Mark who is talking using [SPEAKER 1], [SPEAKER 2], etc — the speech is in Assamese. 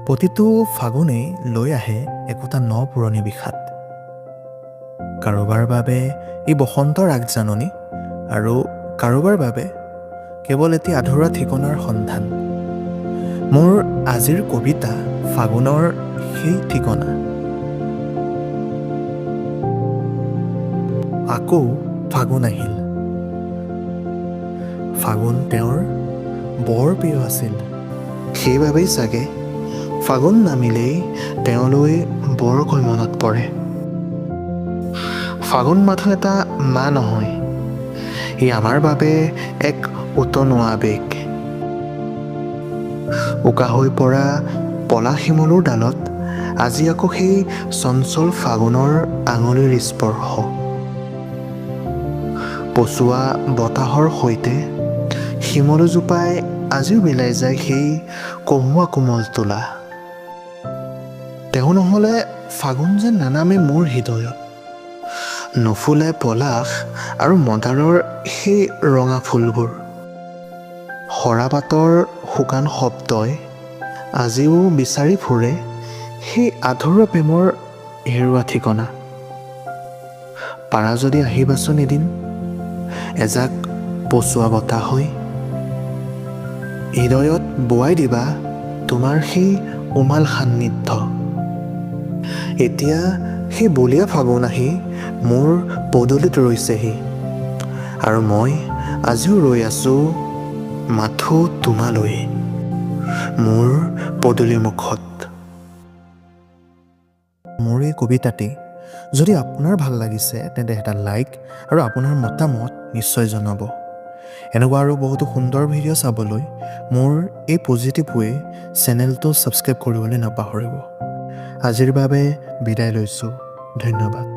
[SPEAKER 1] প্ৰতিটো ফাগুনেই লৈ আহে একোটা ন পুৰণি বিষাদ। কাৰোবাৰ বাবে ই বসন্তৰ আগজাননী আৰু কাৰোবাৰ বাবে কেৱল এটি আধৰুৱা ঠিকনাৰ সন্ধান। মোৰ আজিৰ কবিতা ফাগুনৰ সেই ঠিকনা। আকৌ ফাগুন আহিল। ফাগুন তেওঁৰ বৰ প্ৰিয় আছিল। সেইবাবেই চাগে ফাগুন নামিলেই তেওঁলৈ বৰকৈ মনত পৰে। ফাগুন মাথো এটা মাহ নহয়, ই আমাৰ বাবে এক উতনোৱা আৱেগ। উকা হৈ পৰা পলাশ শিমলুৰ ডালত আজি আকৌ সেই চঞ্চল ফাগুনৰ আঙুলিৰ স্পৰ্শ। পচোৱা বতাহৰ সৈতে শিমলুজোপাই আজিও মিলাই যায় সেই কহুৱা কোমল তোলা। তেওঁ নহ'লে ফাগুন যেন নানামে মোৰ হৃদয়ত। নুফুলে পলাশ আৰু মদাৰৰ সেই ৰঙা ফুলবোৰ। সৰাপাতৰ শুকান শব্দই আজিও বিচাৰি ফুৰে সেই আধৰুৱা প্ৰেমৰ হেৰুৱা ঠিকনা। পাৰা যদি আহিবাচোন এদিন, এজাক পচোৱা বতাহ হৈ। হৃদয়ত বোৱাই দিবা তোমাৰ সেই উমাল সান্নিধ্য। এতিয়া সেই বলীয়া ফাগুন আহি মোৰ পদূলিত ৰৈছেহি, আৰু মই আজিও ৰৈ আছোঁ মাথো তোমালৈ মোৰ পদূলিৰ মুখত। মোৰ এই কবিতাটি যদি আপোনাৰ ভাল লাগিছে তেন্তে এটা লাইক আৰু আপোনাৰ মতামত নিশ্চয় জনাব। এনেকুৱা আৰু বহুতো সুন্দৰ ভিডিঅ' চাবলৈ মোৰ এই পজিটিভ ৱে চেনেলটো ছাবস্ক্ৰাইব কৰিবলৈ নাপাহৰিব। আজিৰ বাবে বিদায় লৈছোঁ, ধন্যবাদ।